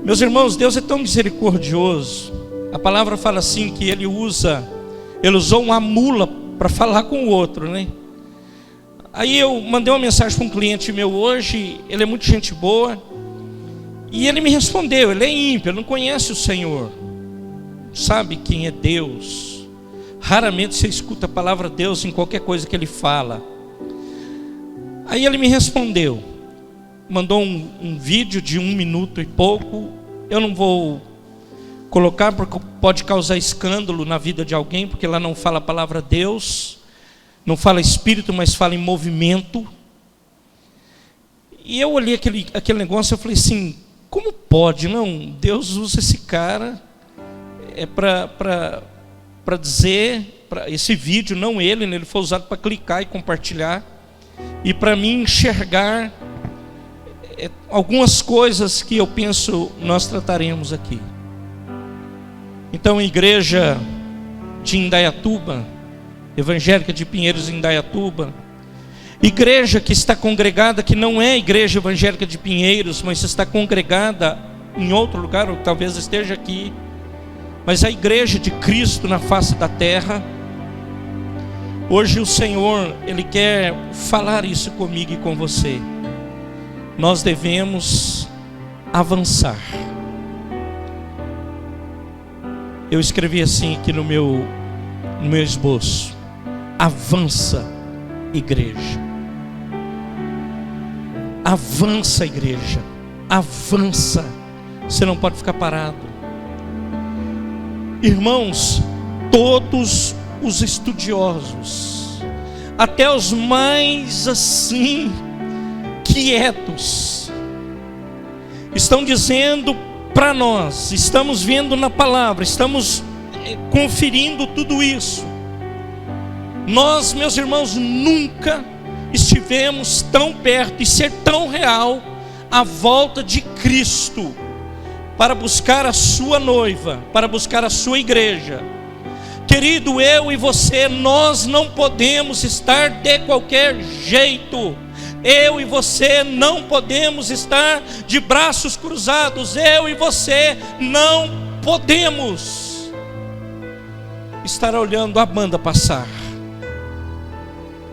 Meus irmãos, Deus é tão misericordioso. A palavra fala assim que Ele usou uma mula para falar com o outro, né? Aí eu mandei uma mensagem para um cliente meu hoje, ele é muito gente boa, e ele me respondeu, ele é ímpio, ele não conhece o Senhor, sabe quem é Deus. Raramente você escuta a palavra Deus em qualquer coisa que ele fala. Aí ele me respondeu, mandou um vídeo de 1 minuto e pouco. Eu não vou colocar porque pode causar escândalo na vida de alguém, porque lá não fala a palavra Deus, não fala espírito, mas fala em movimento. E eu olhei aquele negócio, eu falei assim, como pode? Não, Deus usa esse cara para dizer, esse vídeo, não ele, né? Ele foi usado para clicar e compartilhar, e para mim enxergar algumas coisas que eu penso nós trataremos aqui. Então, igreja de Indaiatuba, evangélica de Pinheiros, Indaiatuba, igreja que está congregada, que não é igreja evangélica de Pinheiros, mas está congregada em outro lugar, ou talvez esteja aqui, mas a igreja de Cristo na face da terra. Hoje o Senhor, Ele quer falar isso comigo e com você. Nós devemos avançar. Eu escrevi assim aqui no meu esboço: avança, igreja. Avança, igreja. Avança. Você não pode ficar parado. Irmãos, todos os estudiosos, até os mais assim quietos, estão dizendo para nós, estamos vendo na palavra, estamos conferindo tudo isso. Nós, meus irmãos, nunca estivemos tão perto e ser tão real a volta de Cristo para buscar a sua noiva, para buscar a sua igreja. Querido, eu e você, nós não podemos estar de qualquer jeito. Eu e você não podemos estar de braços cruzados. Eu e você não podemos estar olhando a banda passar.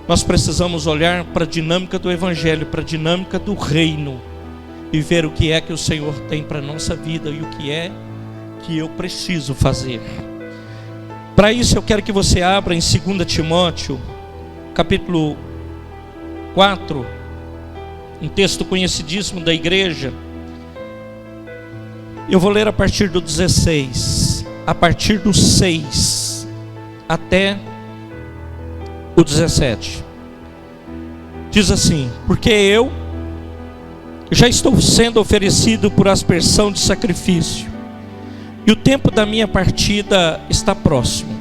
Nós precisamos olhar para a dinâmica do Evangelho, para a dinâmica do reino, e ver o que é que o Senhor tem para a nossa vida e o que é que eu preciso fazer. Para isso eu quero que você abra em 2 Timóteo, capítulo 4, um texto conhecidíssimo da igreja. Eu vou ler a partir do 16, a partir do 6 até o 17. Diz assim: porque eu já estou sendo oferecido por aspersão de sacrifício, e o tempo da minha partida está próximo.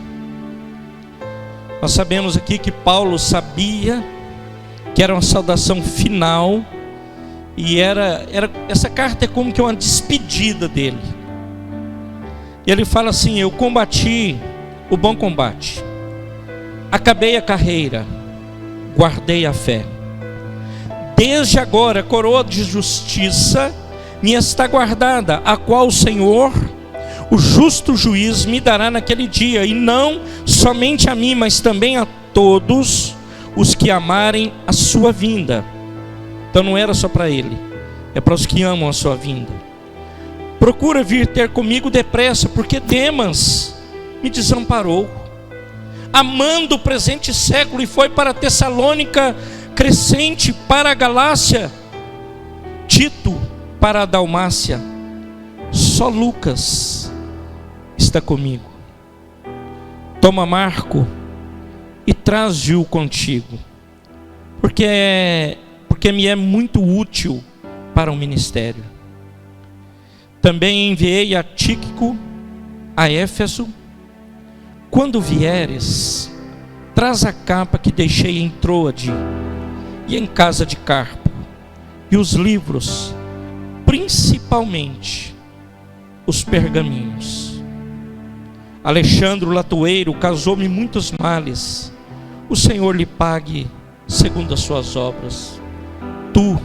Nós sabemos aqui que Paulo sabia que era uma saudação final, e essa carta é como que uma despedida dele. E ele fala assim: eu combati o bom combate, acabei a carreira, guardei a fé. Desde agora a coroa de justiça me está guardada, a qual o Senhor, o justo juiz, me dará naquele dia, e não somente a mim, mas também a todos os que amarem a sua vinda. Então não era só para ele, é para os que amam a sua vinda. Procura vir ter comigo depressa, porque Demas me desamparou, amando o presente século, e foi para Tessalônica, Crescente para a Galácia, Tito para a Dalmácia. Só Lucas está comigo. Toma Marco e traze-o contigo, porque me é muito útil para o ministério. Também enviei a Tíquico a Éfeso. Quando vieres, traz a capa que deixei em Troade e em casa de Carpo, e os livros, principalmente os pergaminhos. Alexandre o latoeiro causou-me muitos males. O Senhor lhe pague segundo as suas obras. Tu,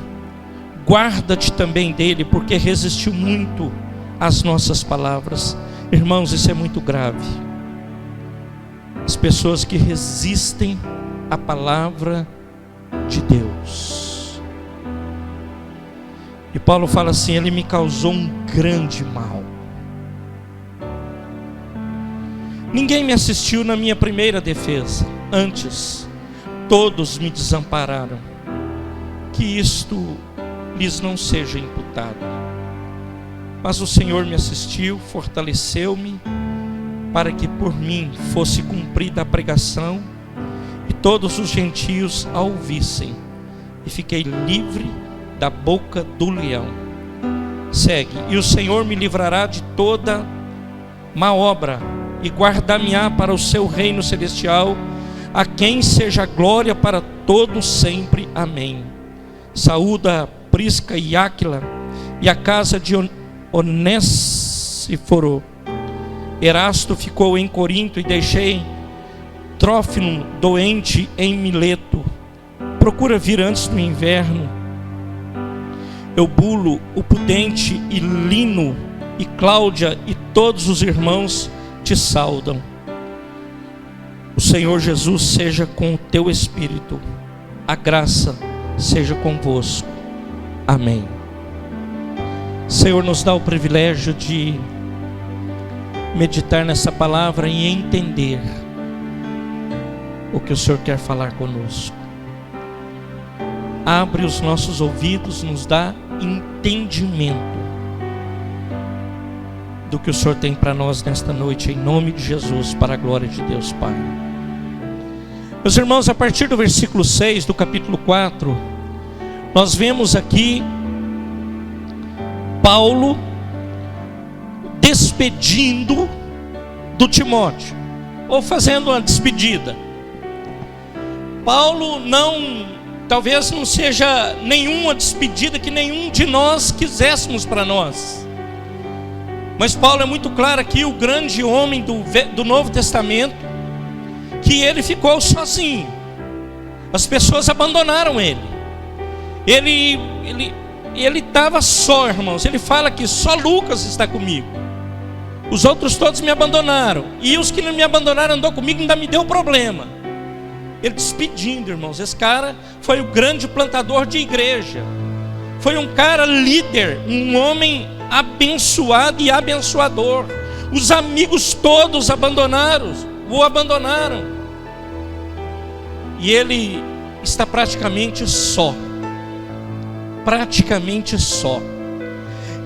guarda-te também dele, porque resistiu muito as nossas palavras. Irmãos, isso é muito grave. As pessoas que resistem à palavra de Deus. E Paulo fala assim: ele me causou um grande mal. Ninguém me assistiu na minha primeira defesa. Antes, todos me desampararam. Que isto lhes não seja imputado. Mas o Senhor me assistiu, fortaleceu-me, para que por mim fosse cumprida a pregação, e todos os gentios a ouvissem, e fiquei livre da boca do leão. Segue: e o Senhor me livrará de toda má obra, e guardar-me-á para o seu reino celestial, a quem seja a glória para todos sempre. Amém. Saúda Prisca e Áquila, e a casa de Onésiforo. Erasto ficou em Corinto, e deixei Trófimo doente em Mileto. Procura vir antes do inverno. Eubulo, o Pudente, e Lino, e Cláudia, e todos os irmãos te saudam. O Senhor Jesus seja com o teu espírito. A graça seja convosco. Amém. Senhor, nos dá o privilégio de meditar nessa palavra e entender o que o Senhor quer falar conosco. Abre os nossos ouvidos, nos dá entendimento do que o Senhor tem para nós nesta noite, em nome de Jesus, para a glória de Deus Pai. Meus irmãos, a partir do versículo 6 do capítulo 4, nós vemos aqui Paulo despedindo do Timóteo, ou fazendo uma despedida. Paulo talvez não seja nenhuma despedida que nenhum de nós quiséssemos para nós, mas Paulo é muito claro aqui, o grande homem do Novo Testamento, que ele ficou sozinho. As pessoas abandonaram ele. Ele estava só, irmãos. Ele fala que só Lucas está comigo. Os outros todos me abandonaram, e os que não me abandonaram andou comigo, ainda me deu problema. Ele despedindo, irmãos. Esse cara foi o grande plantador de igreja, foi um cara líder, um homem abençoado e abençoador. Os amigos todos o abandonaram, e ele está praticamente só.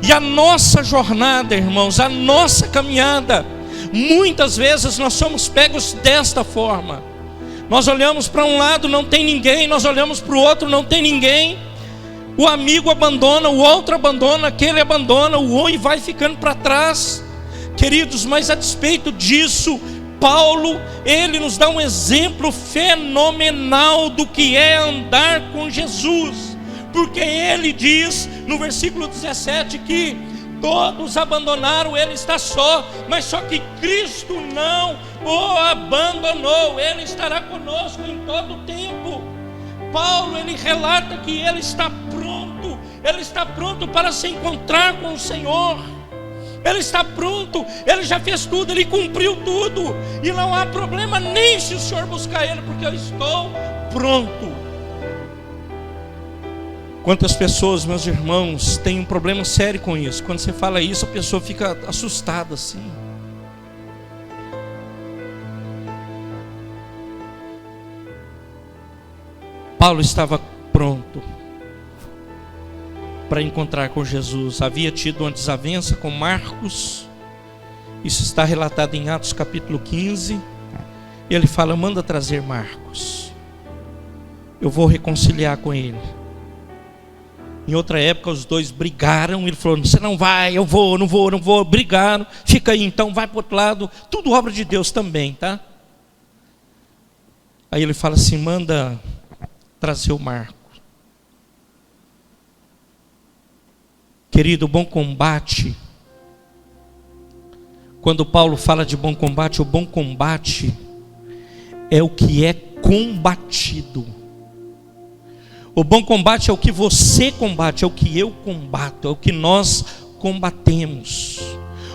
E a nossa jornada, irmãos, a nossa caminhada, muitas vezes nós somos pegos desta forma. Nós olhamos para um lado, não tem ninguém. Nós olhamos para o outro, não tem ninguém. O amigo abandona, o outro abandona, aquele abandona, o outro, e vai ficando para trás. Queridos, mas a despeito disso, Paulo, ele nos dá um exemplo fenomenal do que é andar com Jesus. Porque ele diz no versículo 17 que todos abandonaram, ele está só, mas só que Cristo não o abandonou, ele estará conosco em todo o tempo. Paulo, ele relata que ele está pronto para se encontrar com o Senhor. Ele está pronto, ele já fez tudo, ele cumpriu tudo, e não há problema nem se o Senhor buscar ele, porque eu estou pronto. Quantas pessoas, meus irmãos, têm um problema sério com isso? Quando você fala isso, a pessoa fica assustada assim. Paulo estava pronto para encontrar com Jesus. Havia tido uma desavença com Marcos. Isso está relatado em Atos capítulo 15. E ele fala: manda trazer Marcos, eu vou reconciliar com ele. Em outra época os dois brigaram. Ele falou: você não vai, eu vou, não vou. Brigaram, fica aí então, vai para o outro lado. Tudo obra de Deus também, tá? Aí ele fala assim: manda trazer o Marcos. Querido, bom combate. Quando Paulo fala de bom combate, o bom combate é o que é combatido. O bom combate é o que você combate, é o que eu combato, é o que nós combatemos.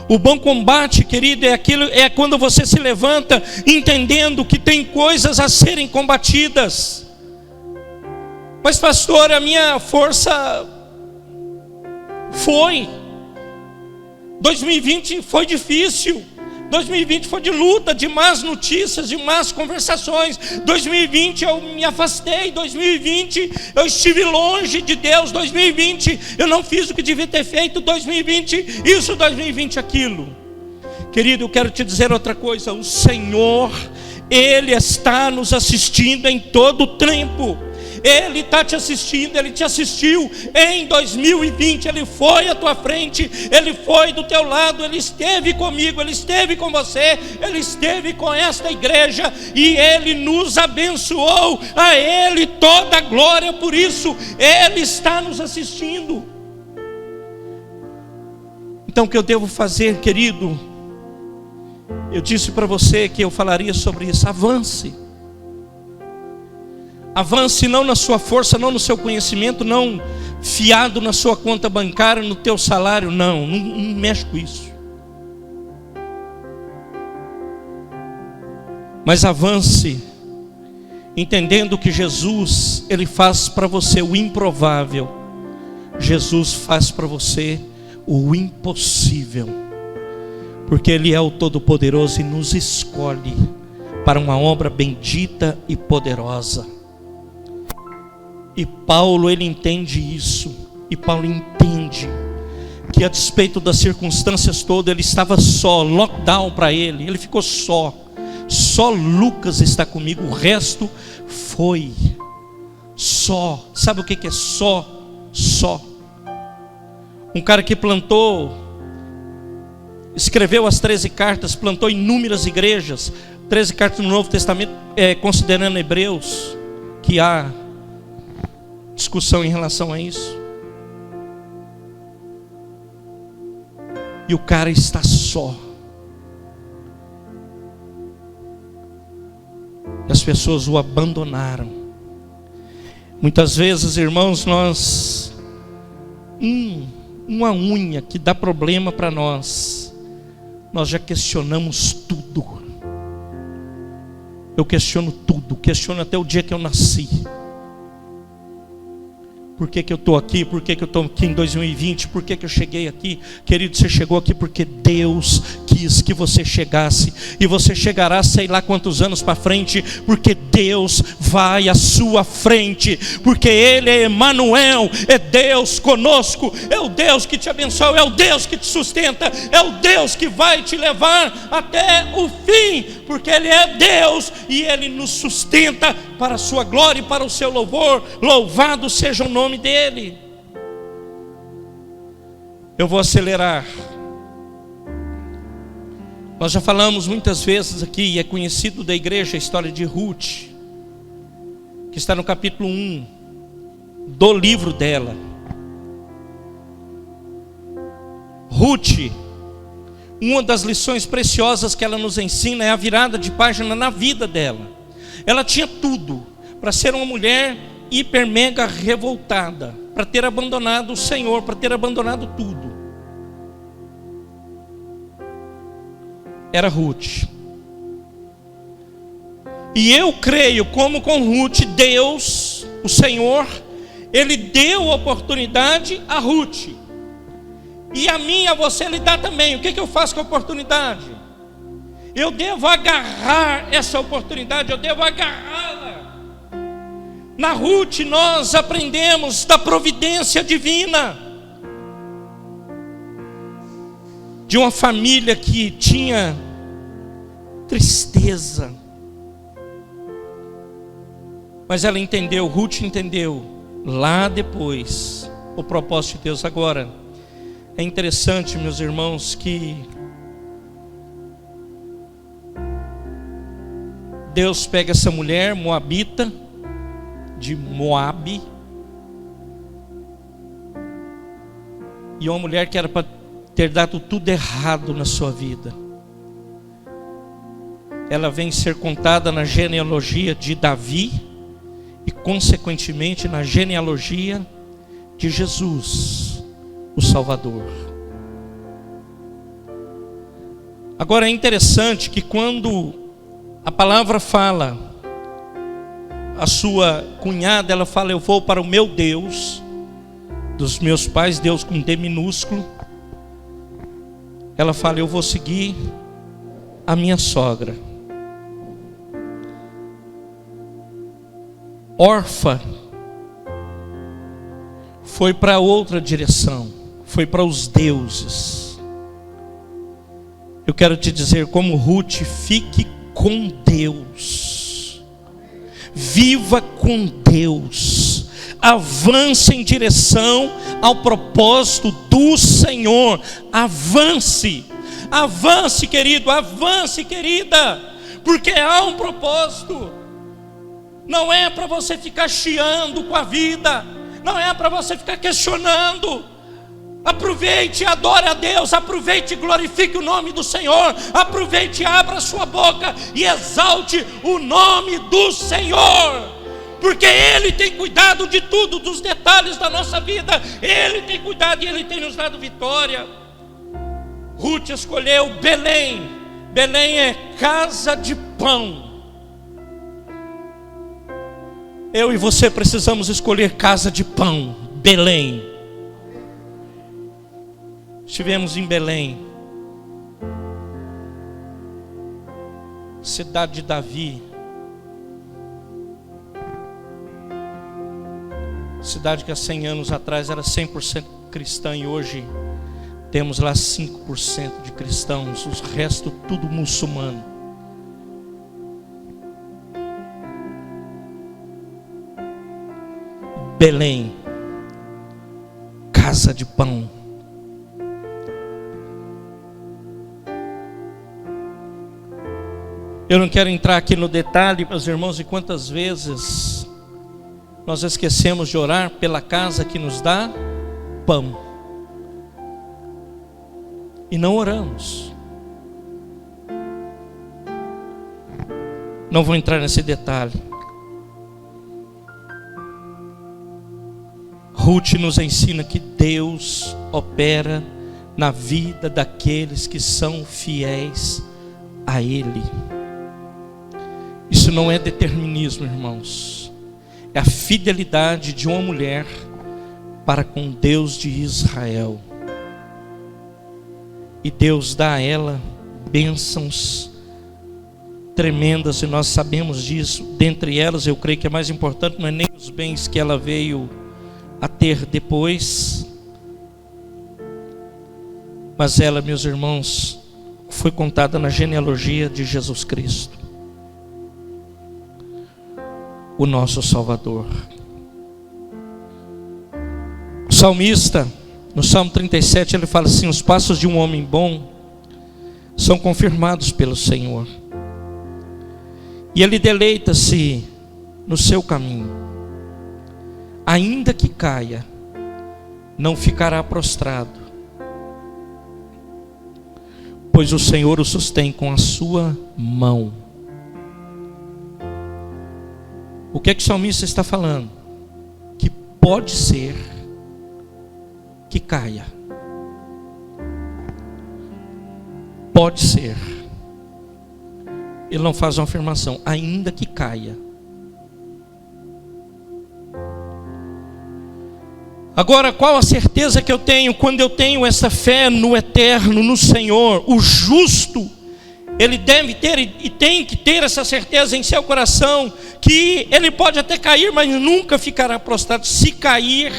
O bom combate, querido, é quando você se levanta entendendo que tem coisas a serem combatidas. Mas pastor, a minha força foi. 2020 foi difícil. 2020 foi de luta, de más notícias, de más conversações. 2020 eu me afastei. 2020 eu estive longe de Deus. 2020 eu não fiz o que devia ter feito. 2020 isso, 2020 aquilo. Querido, eu quero te dizer outra coisa. O Senhor, Ele está nos assistindo em todo o tempo. Ele está te assistindo, Ele te assistiu em 2020, Ele foi à tua frente, Ele foi do teu lado, Ele esteve comigo, Ele esteve com você, Ele esteve com esta igreja, e Ele nos abençoou, a Ele toda a glória por isso, Ele está nos assistindo. Então o que eu devo fazer, querido? Eu disse para você que eu falaria sobre isso. Avance. Avance não na sua força, não no seu conhecimento, não fiado na sua conta bancária, no teu salário, não mexe com isso. Mas avance, entendendo que Jesus, Ele faz para você o improvável. Jesus faz para você o impossível. Porque Ele é o Todo-Poderoso e nos escolhe para uma obra bendita e poderosa. E Paulo, ele entende isso. E Paulo entende que a despeito das circunstâncias todas, ele estava só, lockdown para ele. Ele ficou só. Só Lucas está comigo, o resto foi só. Sabe o que é só? Só. Um cara que plantou, escreveu as 13 cartas, plantou inúmeras igrejas. 13 cartas no Novo Testamento, considerando Hebreus, que há discussão em relação a isso. E o cara está só. E as pessoas o abandonaram. Muitas vezes, irmãos, nós uma unha que dá problema para nós já questionamos tudo. Eu questiono tudo, questiono até o dia que eu nasci. Por que eu estou aqui? Por que eu estou aqui em 2020? Por que eu cheguei aqui? Querido, você chegou aqui porque Deus quis que você chegasse. E você chegará sei lá quantos anos para frente, porque Deus vai à sua frente. Porque Ele é Emanuel, é Deus conosco. É o Deus que te abençoa, é o Deus que te sustenta, é o Deus que vai te levar até o fim. Porque Ele é Deus e Ele nos sustenta para a sua glória e para o seu louvor. Louvado seja o nome dEle. Eu vou acelerar. Nós já falamos muitas vezes aqui, e é conhecido da igreja a história de Ruth, que está no capítulo 1 do livro dela. Ruth, uma das lições preciosas que ela nos ensina é a virada de página na vida dela. Ela tinha tudo para ser uma mulher hiper mega revoltada, para ter abandonado o Senhor, para ter abandonado tudo. Era Ruth. E eu creio, como com Ruth, Deus, o Senhor, Ele deu oportunidade a Ruth. E a mim, a você, Ele dá também. O que eu faço com a oportunidade? Eu devo agarrar essa oportunidade, eu devo agarrá-la. Na Ruth nós aprendemos da providência divina. De uma família que tinha tristeza. Mas ela entendeu, Ruth entendeu lá depois o propósito de Deus. Agora, é interessante, meus irmãos, que Deus pega essa mulher moabita, de Moabe, e uma mulher que era para ter dado tudo errado na sua vida. Ela vem ser contada na genealogia de Davi e consequentemente na genealogia de Jesus, o Salvador. Agora é interessante que quando a palavra fala, a sua cunhada, ela fala: eu vou para o meu Deus, dos meus pais, Deus com D minúsculo. Ela fala: eu vou seguir a minha sogra. Orfa foi para outra direção, foi para os deuses. Eu quero te dizer, como Ruth, fique com Deus, viva com Deus, avance em direção ao propósito do Senhor. Avance, avance, querido, avance, querida, porque há um propósito. Não é para você ficar chiando com a vida, não é para você ficar questionando. Aproveite, adore a Deus, aproveite e glorifique o nome do Senhor, aproveite e abra a sua boca e exalte o nome do Senhor, porque Ele tem cuidado de tudo, dos detalhes da nossa vida. Ele tem cuidado e Ele tem nos dado vitória. Ruth escolheu Belém. Belém é casa de pão. Eu e você precisamos escolher casa de pão, Belém. Estivemos em Belém, cidade de Davi, cidade que há 100 anos atrás era 100% cristã e hoje temos lá 5% de cristãos, o resto tudo muçulmano. Belém, casa de pão. Eu não quero entrar aqui no detalhe, meus irmãos, de quantas vezes nós esquecemos de orar pela casa que nos dá pão e não oramos. Não vou entrar nesse detalhe. Ruth nos ensina que Deus opera na vida daqueles que são fiéis a Ele. Isso não é determinismo, irmãos. É a fidelidade de uma mulher para com Deus de Israel. E Deus dá a ela bênçãos tremendas, e nós sabemos disso. Dentre elas, eu creio que a mais importante não é nem os bens que ela veio a ter depois, mas ela, meus irmãos, foi contada na genealogia de Jesus Cristo, o nosso Salvador. O salmista, no Salmo 37, ele fala assim: os passos de um homem bom são confirmados pelo Senhor, e ele deleita-se no seu caminho. Ainda que caia, não ficará prostrado, pois o Senhor o sustém com a sua mão. O que é que o salmista está falando? Que pode ser que caia. Pode ser. Ele não faz uma afirmação, ainda que caia. Agora, qual a certeza que eu tenho quando eu tenho essa fé no eterno, no Senhor? O justo, ele deve ter e tem que ter essa certeza em seu coração, que ele pode até cair, mas nunca ficará prostrado. Se cair,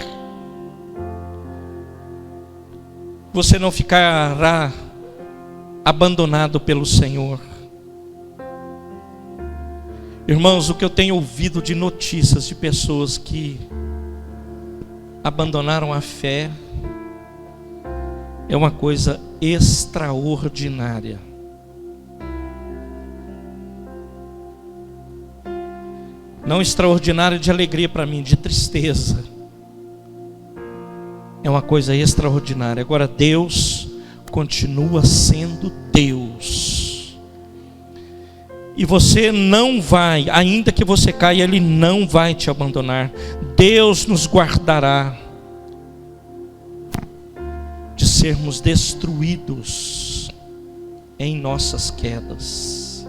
você não ficará abandonado pelo Senhor. Irmãos, o que eu tenho ouvido de notícias de pessoas que abandonaram a fé é uma coisa extraordinária. Não extraordinária de alegria para mim, de tristeza. É uma coisa extraordinária. Agora, Deus continua sendo Deus. E você não vai, ainda que você caia, Ele não vai te abandonar. Deus nos guardará de sermos destruídos em nossas quedas.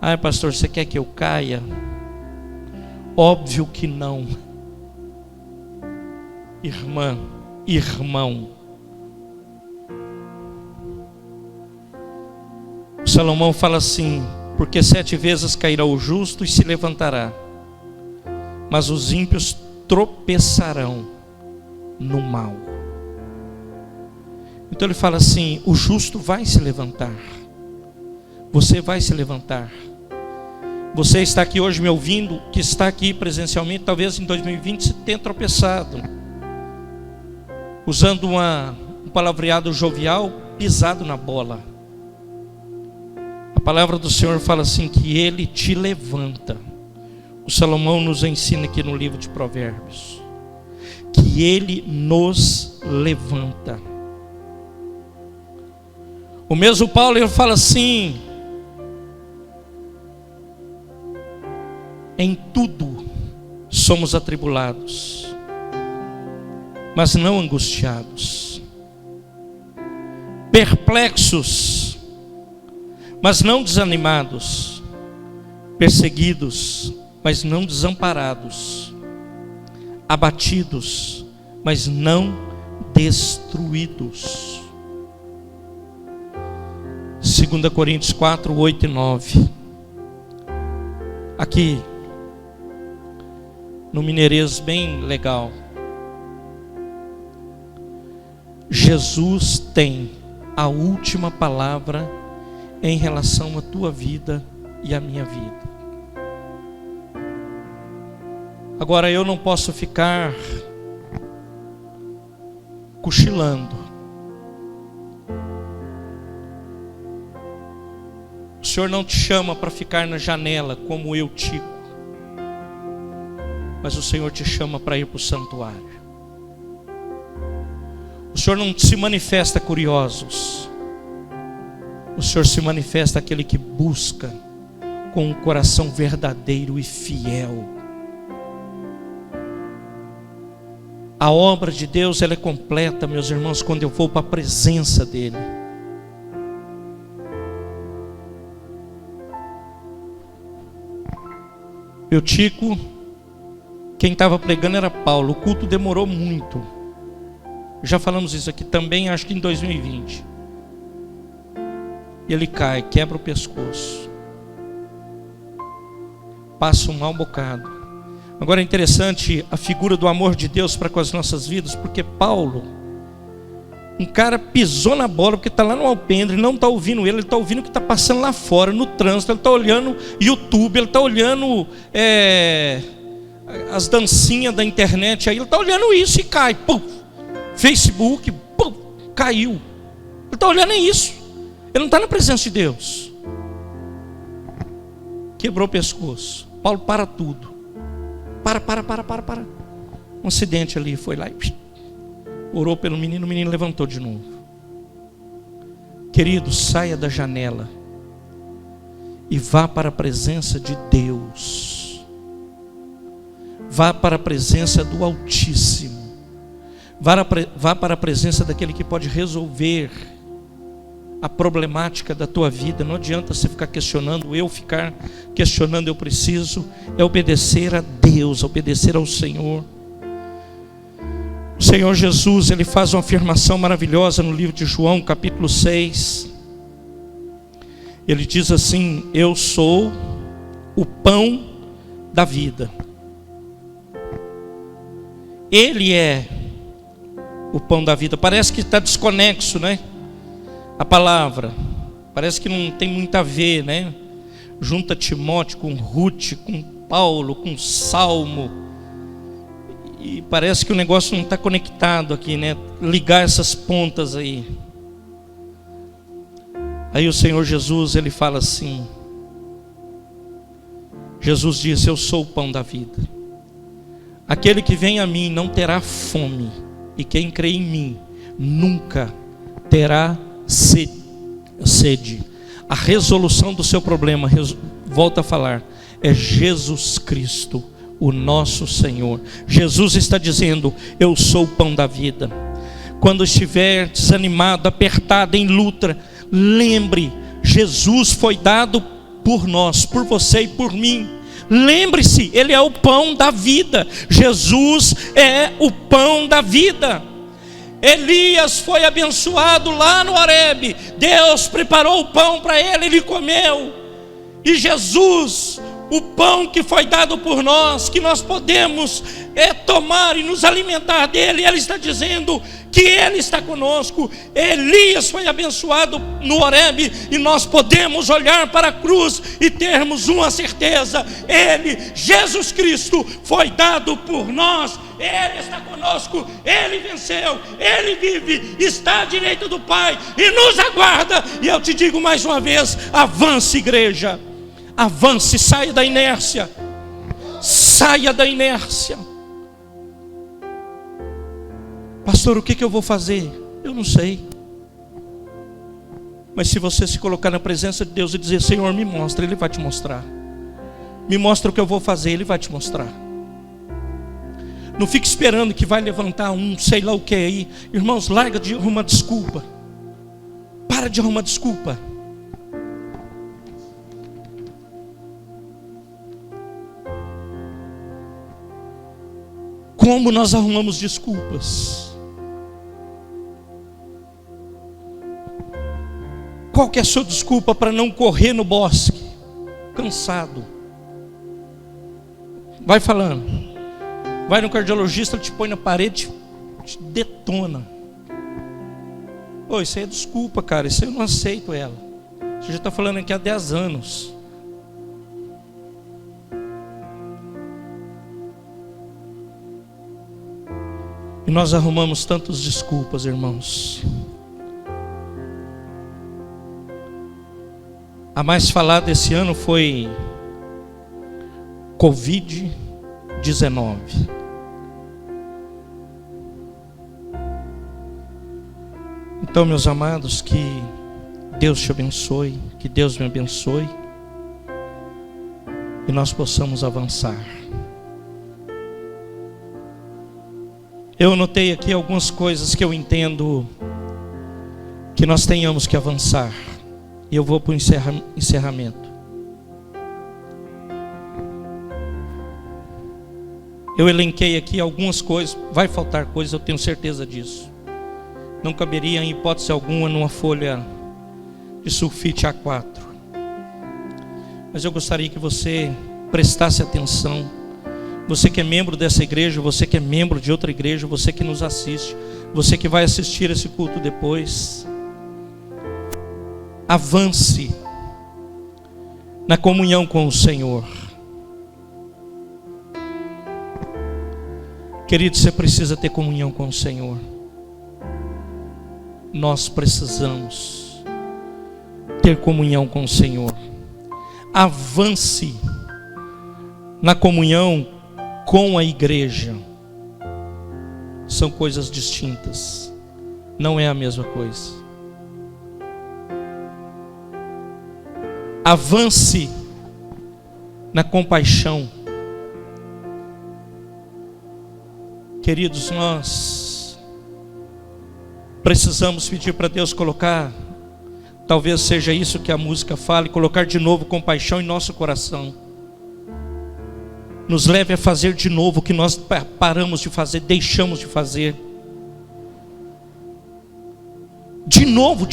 Ai, pastor, você quer que eu caia? Óbvio que não. Irmã, irmão, Salomão fala assim: porque 7 vezes cairá o justo e se levantará, mas os ímpios tropeçarão no mal. Então ele fala assim: o justo vai se levantar, você vai se levantar. Você está aqui hoje me ouvindo, que está aqui presencialmente, talvez em 2020 se tenha tropeçado, usando um palavreado jovial, pisado na bola. A palavra do Senhor fala assim, que Ele te levanta. O Salomão nos ensina aqui no livro de Provérbios, que Ele nos levanta. O mesmo Paulo, ele fala assim: em tudo somos atribulados, mas não angustiados, perplexos, mas não desanimados, perseguidos, mas não desamparados, abatidos, mas não destruídos. 2 Coríntios 4, 8 e 9. Aqui no mineirês bem legal. Jesus tem a última palavra em relação à tua vida e à minha vida. Agora eu não posso ficar cochilando. O Senhor não te chama para ficar na janela como eu, Tico, mas o Senhor te chama para ir para o santuário. O Senhor não se manifesta curiosos, o Senhor se manifesta aquele que busca com um coração verdadeiro e fiel. A obra de Deus, ela é completa, meus irmãos, quando eu vou para a presença dEle. Meu Tico, quem estava pregando era Paulo. O culto demorou muito. Já falamos isso aqui também, acho que em 2020. Ele cai, quebra o pescoço, passa um mau bocado. Agora é interessante a figura do amor de Deus para com as nossas vidas, porque Paulo, um cara pisou na bola, porque está lá no alpendre, não está ouvindo ele está ouvindo o que está passando lá fora, no trânsito, ele está olhando YouTube, ele está olhando as dancinhas da internet, aí ele está olhando isso e cai, pum, Facebook, pum, caiu. Ele está olhando isso, ele não está na presença de Deus. Quebrou o pescoço. Paulo para tudo. Para. Um acidente ali, foi lá e orou pelo menino, o menino levantou de novo. Querido, saia da janela e vá para a presença de Deus. Vá para a presença do Altíssimo. Vá para a presença daquele que pode resolver a problemática da tua vida. Não adianta você ficar questionando, eu ficar questionando, eu preciso obedecer a Deus, obedecer ao Senhor. O Senhor Jesus, Ele faz uma afirmação maravilhosa no livro de João, capítulo 6. Ele diz assim: eu sou o pão da vida. Ele é o pão da vida. Parece que está desconexo, né? A palavra, parece que não tem muito a ver, né? Junta Timóteo com Ruth, com Paulo, com Salmo, e parece que o negócio não está conectado aqui, né? Ligar essas pontas aí. Aí o Senhor Jesus, Ele fala assim, Jesus disse: eu sou o pão da vida. Aquele que vem a mim não terá fome, e quem crê em mim nunca terá sede. A resolução do seu problema, volta a falar, é Jesus Cristo, o nosso Senhor. Jesus está dizendo: eu sou o pão da vida. Quando estiver desanimado, apertado, em luta, lembre, Jesus foi dado por nós, por você e por mim. Lembre-se, Ele é o pão da vida. Jesus é o pão da vida. Elias foi abençoado lá no Horebe. Deus preparou o pão para ele, ele comeu. E Jesus, o pão que foi dado por nós, que nós podemos tomar e nos alimentar dele, Ele está dizendo que Ele está conosco. Elias foi abençoado no Horebe, e nós podemos olhar para a cruz e termos uma certeza: Ele, Jesus Cristo, foi dado por nós. Ele está conosco, Ele venceu, Ele vive, está à direita do Pai e nos aguarda. E eu te digo mais uma vez: avance, igreja, avance, saia da inércia, saia da inércia. Pastor, o que eu vou fazer? Eu não sei. Mas se você se colocar na presença de Deus e dizer: Senhor, me mostra, Ele vai te mostrar. Me mostra o que eu vou fazer, Ele vai te mostrar. Não fique esperando que vai levantar um sei lá o que aí. Irmãos, larga de arrumar desculpa. Para de arrumar desculpa. Como nós arrumamos desculpas? Qual que é a sua desculpa para não correr no bosque? Cansado. Vai falando. Vai no cardiologista, ele te põe na parede, te detona. Isso aí é desculpa, cara. Isso aí eu não aceito ela. Você já está falando aqui há 10 anos. E nós arrumamos tantas desculpas, irmãos. A mais falada esse ano foi Covid-19. Então, meus amados, que Deus te abençoe, que Deus me abençoe, e nós possamos avançar. Eu anotei aqui algumas coisas que eu entendo que nós tenhamos que avançar. E eu vou para o encerramento. Eu elenquei aqui algumas coisas. Vai faltar coisas, eu tenho certeza disso. Não caberia em hipótese alguma numa folha de sulfite A4. Mas eu gostaria que você prestasse atenção. Você que é membro dessa igreja, você que é membro de outra igreja, você que nos assiste, você que vai assistir esse culto depois. Avance na comunhão com o Senhor. Querido, você precisa ter comunhão com o Senhor. Nós precisamos ter comunhão com o Senhor. Avance na comunhão com a igreja. São coisas distintas. Não é a mesma coisa. Avance na compaixão. Queridos, nós precisamos pedir para Deus colocar, talvez seja isso que a música fala, colocar de novo compaixão em nosso coração. Nos leve a fazer de novo o que nós paramos de fazer, deixamos de fazer. De novo.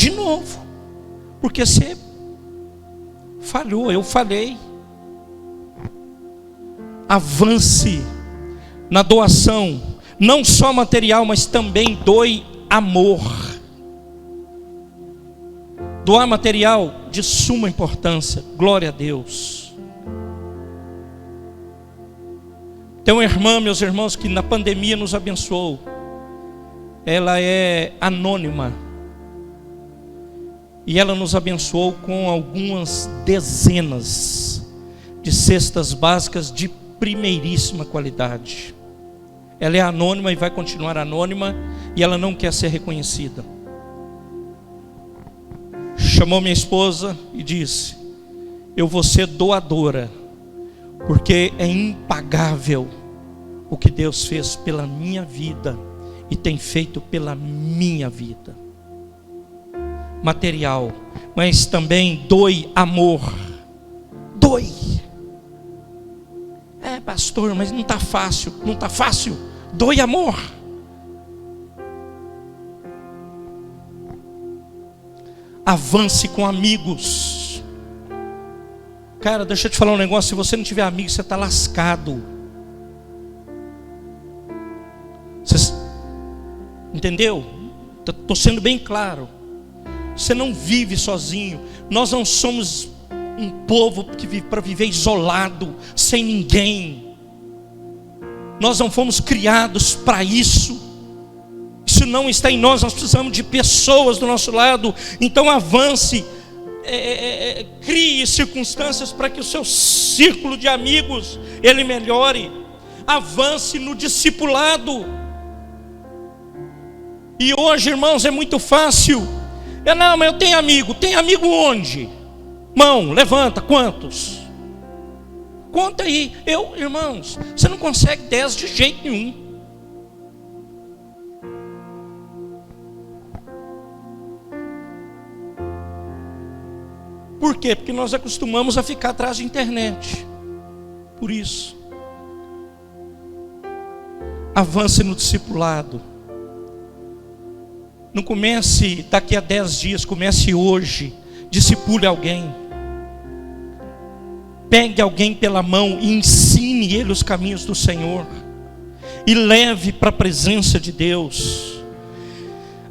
Porque você falhou, eu falhei. Avance na doação, não só material, mas também doe amor. Doar material de suma importância, glória a Deus. Tem uma irmã, meus irmãos, que na pandemia nos abençoou. Ela é anônima. E ela nos abençoou com algumas dezenas de cestas básicas de primeiríssima qualidade. Ela é anônima e vai continuar anônima, e ela não quer ser reconhecida. Chamou minha esposa e disse: eu vou ser doadora, porque é impagável o que Deus fez pela minha vida e tem feito pela minha vida. material, mas também doe amor. Doe. Pastor, mas não está fácil. Não está fácil. Doe amor. Avance com amigos. Cara, deixa eu te falar um negócio. Se você não tiver amigos, você está lascado. Você entendeu? Estou sendo bem claro. Você não vive sozinho. Nós não somos um povo que vive para viver isolado, sem ninguém. Nós não fomos criados para isso. Isso não está em nós. Nós precisamos de pessoas do nosso lado. Então avance, crie circunstâncias para que o seu círculo de amigos ele melhore. Avance no discipulado. E hoje, irmãos, é muito fácil. Não, mas eu tenho amigo. Tem amigo onde? Mão, levanta, quantos? Conta aí. Irmãos, você não consegue 10 de jeito nenhum. Por quê? Porque nós acostumamos a ficar atrás de internet. Por isso. Avance no discipulado. Não comece daqui a 10 dias, comece hoje. Discipule alguém. Pegue alguém pela mão e ensine ele os caminhos do Senhor. E leve para a presença de Deus.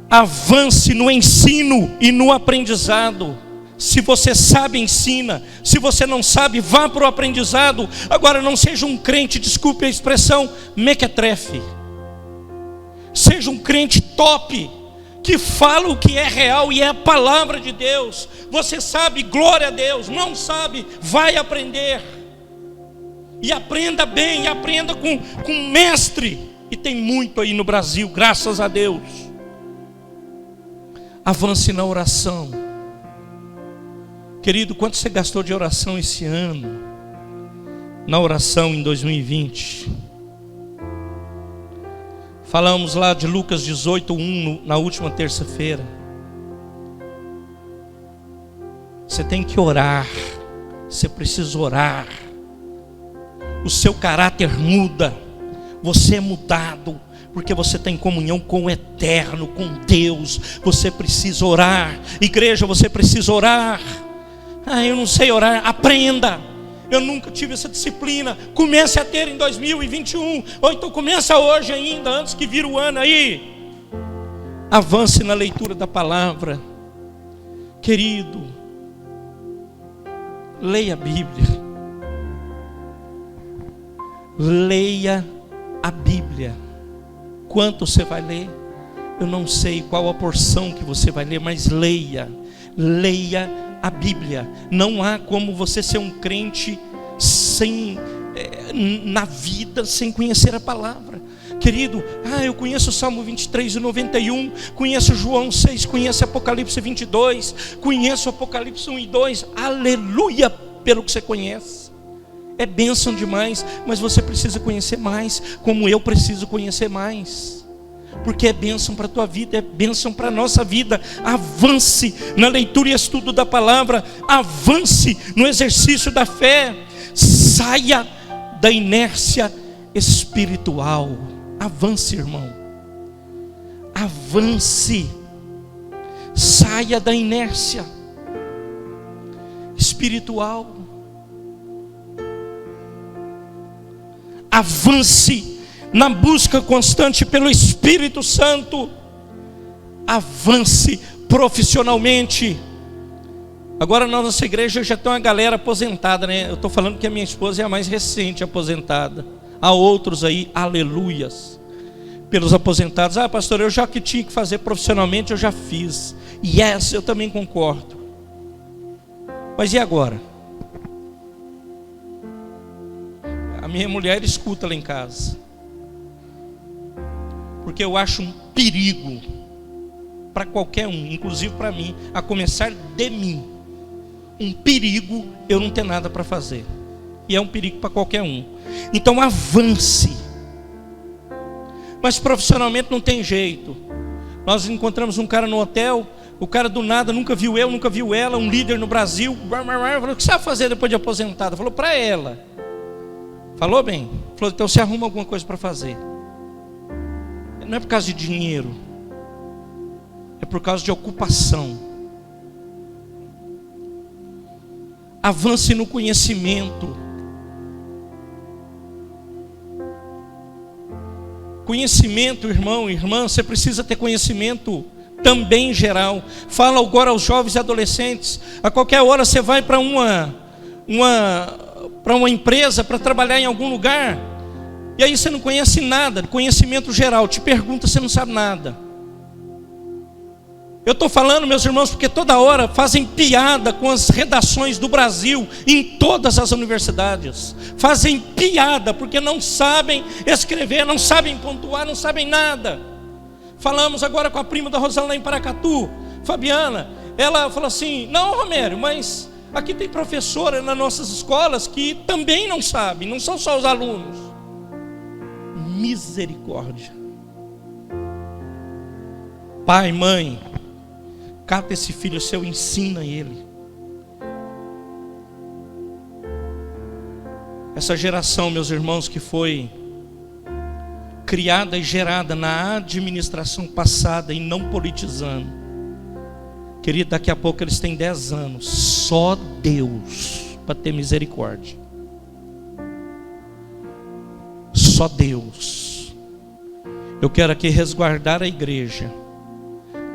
Avance no ensino e no aprendizado. Se você sabe, ensina. Se você não sabe, vá para o aprendizado. Agora não seja um crente, desculpe a expressão, mequetrefe. Seja um crente top, que fala o que é real e é a palavra de Deus. Você sabe, glória a Deus. Não sabe, vai aprender. E aprenda bem, e aprenda com mestre. E tem muito aí no Brasil, graças a Deus. Avance na oração. Querido, quanto você gastou de oração esse ano? Na oração em 2020. Falamos lá de Lucas 18:1 na última terça-feira. Você tem que orar. Você precisa orar. O seu caráter muda. Você é mudado. Porque você tem comunhão com o eterno, com Deus. Você precisa orar. Igreja, você precisa orar. Eu não sei orar. Aprenda. Eu nunca tive essa disciplina. Comece a ter em 2021. Ou então começa hoje ainda, antes que vire o ano aí. Avance na leitura da palavra. Querido, leia a Bíblia. Leia a Bíblia. Quanto você vai ler? Eu não sei qual a porção que você vai ler, mas leia. Leia a Bíblia. Não há como você ser um crente na vida sem conhecer a palavra. Querido, eu conheço o Salmo 23 e 91, conheço João 6, conheço Apocalipse 22, conheço Apocalipse 1 e 2. Aleluia pelo que você conhece. É bênção demais, mas você precisa conhecer mais, como eu preciso conhecer mais. Porque é bênção para a tua vida, é bênção para a nossa vida. Avance na leitura e estudo da palavra. Avance no exercício da fé. Saia da inércia espiritual. Avance, irmão. Avance. Saia da inércia espiritual. Avance na busca constante pelo Espírito Santo. Avance profissionalmente. Agora na nossa igreja já tem uma galera aposentada, né? Eu estou falando que a minha esposa é a mais recente aposentada. Há outros aí, aleluias, pelos aposentados. Pastor, eu já que tinha que fazer profissionalmente, eu já fiz. Yes, eu também concordo. Mas e agora? A minha mulher escuta lá em casa. Porque eu acho um perigo para qualquer um, inclusive para mim, a começar de mim. Um perigo eu não ter nada para fazer. E é um perigo para qualquer um. Então avance. Mas profissionalmente não tem jeito. Nós encontramos um cara no hotel, O cara do nada, nunca viu eu, nunca viu ela, um líder no Brasil. Falou, o que você vai fazer depois de aposentada? Falou, para ela. Falou bem? Falou, então você arruma alguma coisa para fazer. Não é por causa de dinheiro, é por causa de ocupação. Avance no conhecimento. Conhecimento, irmão, irmã, você precisa ter conhecimento também geral. Fala agora aos jovens e adolescentes. A qualquer hora você vai para uma empresa para trabalhar em algum lugar, e aí você não conhece nada, conhecimento geral, te pergunta, você não sabe nada. Eu estou falando, meus irmãos, porque toda hora fazem piada com as redações do Brasil, em todas as universidades. Fazem piada porque não sabem escrever, não sabem pontuar, não sabem nada. Falamos agora com a prima da Rosana lá em Paracatu, Fabiana. Ela falou assim, não, Romério, mas aqui tem professora nas nossas escolas que também não sabem, não são só os alunos. Misericórdia. Pai, mãe, cata esse filho seu, ensina ele. Essa geração, meus irmãos, que foi criada e gerada na administração passada e não politizando, querido, daqui a pouco eles têm 10 anos. Só Deus para ter misericórdia. Só Deus. Eu quero aqui resguardar a igreja.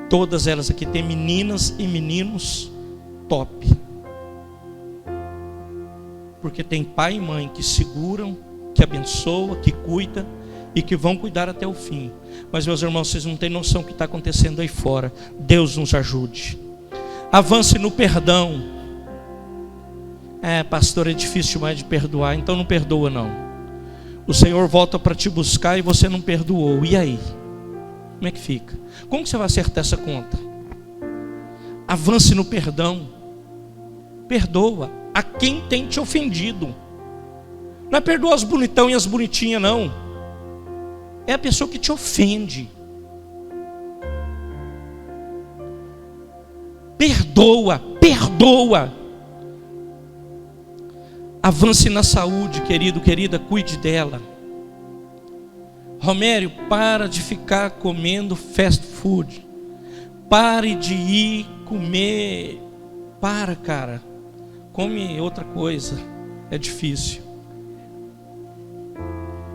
Todas elas aqui tem meninas e meninos top. Porque tem pai e mãe que seguram, que abençoam, que cuidam e que vão cuidar até o fim. Mas, meus irmãos, vocês não têm noção do que está acontecendo aí fora. Deus nos ajude. Avance no perdão. Pastor, é difícil demais de perdoar. Então não perdoa não. O Senhor volta para te buscar e você não perdoou. E aí? Como é que fica? Como que você vai acertar essa conta? Avance no perdão. Perdoa a quem tem te ofendido. Não é perdoar os bonitão e as bonitinhas, não. É a pessoa que te ofende. Perdoa, perdoa. Avance na saúde, querido, querida, cuide dela. Romério, para de ficar comendo fast food. Pare de ir comer. Para, cara. Come outra coisa. É difícil.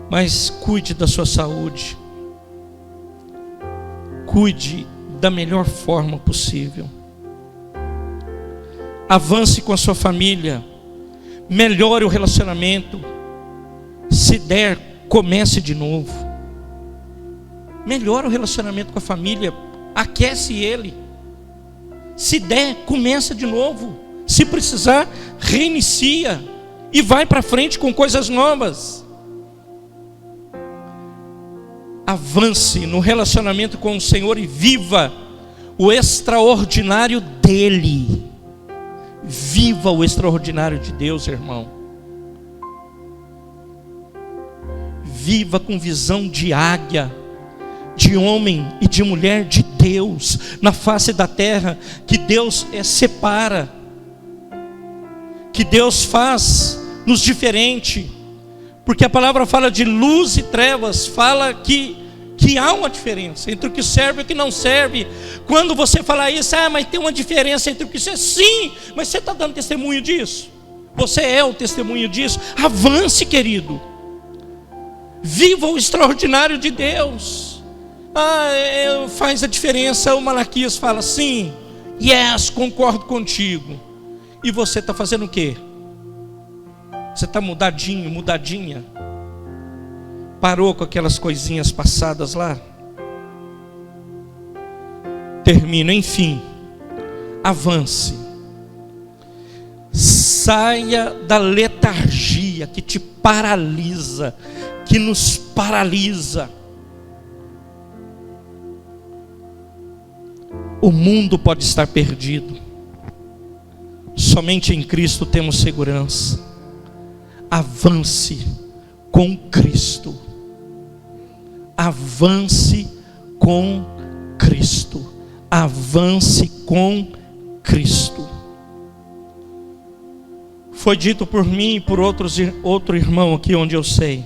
Mas cuide da sua saúde. Cuide da melhor forma possível. Avance com a sua família. Melhore o relacionamento. Se der, comece de novo. Melhora o relacionamento com a família, aquece ele. Se der, começa de novo. Se precisar, reinicia e vai para frente com coisas novas. Avance no relacionamento com o Senhor e viva o extraordinário dele. Viva o extraordinário de Deus, irmão. Viva com visão de águia, de homem e de mulher de Deus na face da terra, que Deus separa, que Deus faz nos diferente, porque a palavra fala de luz e trevas, fala que há uma diferença entre o que serve e o que não serve. Quando você fala isso, mas tem uma diferença entre o que serve, sim, mas você está dando testemunho disso? Você é o testemunho disso? Avance, querido. Viva o extraordinário de Deus. Faz a diferença. O Malaquias fala sim, yes, concordo contigo. E você está fazendo o quê? Você está mudadinho, mudadinha? Parou com aquelas coisinhas passadas lá? Termino, enfim. Avance. Saia da letargia que te paralisa, que nos paralisa. O mundo pode estar perdido. Somente em Cristo temos segurança. Avance com Cristo. Avance com Cristo. avance com Cristo. Foi dito por mim e por outro irmão aqui onde eu sei.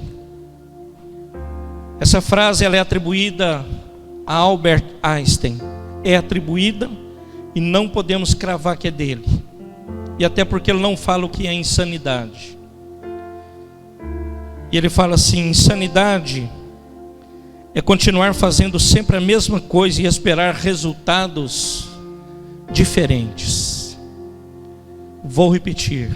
Essa frase ela é atribuída a Albert Einstein. É atribuída e não podemos cravar que é dele. E até porque ele não fala o que é insanidade. E ele fala assim: insanidade é continuar fazendo sempre a mesma coisa e esperar resultados diferentes. Vou repetir.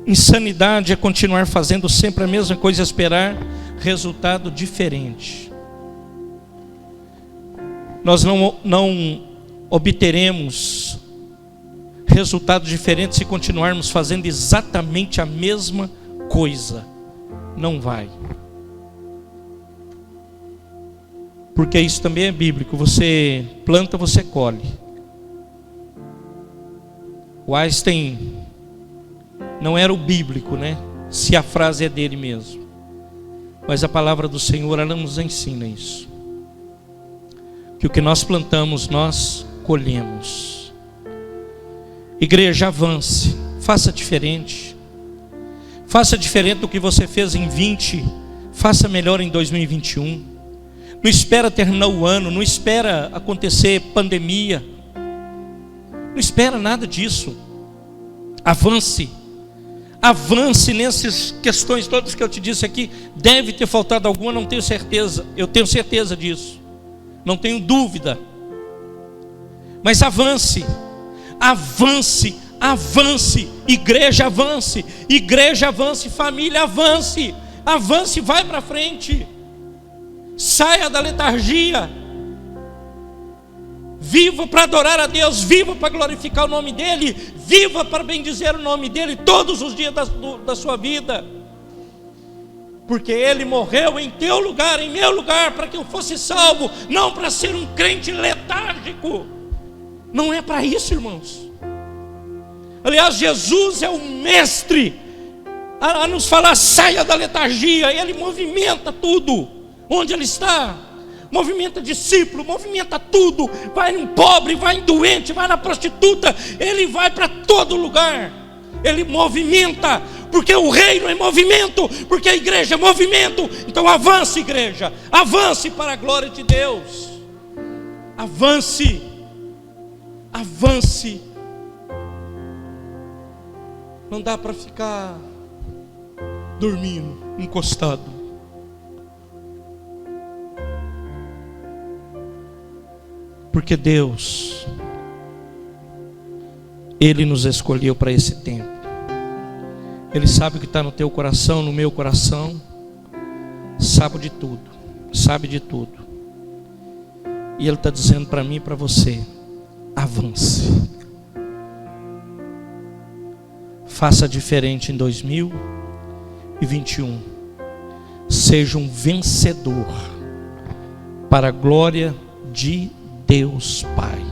Insanidade é continuar fazendo sempre a mesma coisa e esperar resultado diferente. Nós não obteremos resultados diferentes se continuarmos fazendo exatamente a mesma coisa. Não vai. Porque isso também é bíblico. Você planta, você colhe. O Einstein não era o bíblico, né? Se a frase é dele mesmo. Mas a palavra do Senhor, ela nos ensina isso. Que o que nós plantamos, nós colhemos. Igreja, avance. Faça diferente. Faça diferente do que você fez em 20. Faça melhor em 2021. Não espera terminar o ano. Não espera acontecer pandemia. Não espera nada disso. Avance. Avance nessas questões todas que eu te disse aqui. Deve ter faltado alguma, não tenho certeza. Eu tenho certeza disso. Não tenho dúvida. Mas avance. Avance. Avance. Igreja, avance. Igreja, avance. Família, avance. Avance, vai para frente. Saia da letargia. Viva para adorar a Deus, viva para glorificar o nome dEle, viva para bendizer o nome dEle todos os dias da sua vida. Porque Ele morreu em teu lugar, em meu lugar, para que eu fosse salvo, não para ser um crente letárgico. Não é para isso, irmãos. Aliás, Jesus é o mestre a nos falar: saia da letargia. Ele movimenta tudo, onde Ele está. Movimenta discípulo, movimenta tudo. Vai no pobre, vai em doente, vai na prostituta. Ele vai para todo lugar. Ele movimenta, porque o reino é movimento, porque a igreja é movimento. Então avance, igreja, avance para a glória de Deus. Avance. Avance. Não dá para ficar dormindo, encostado. Porque Deus, Ele nos escolheu para esse tempo. Ele sabe o que está no teu coração, no meu coração. Sabe de tudo. Sabe de tudo. E Ele está dizendo para mim e para você: avance. Faça diferente em 2021. Seja um vencedor para a glória de Deus Pai.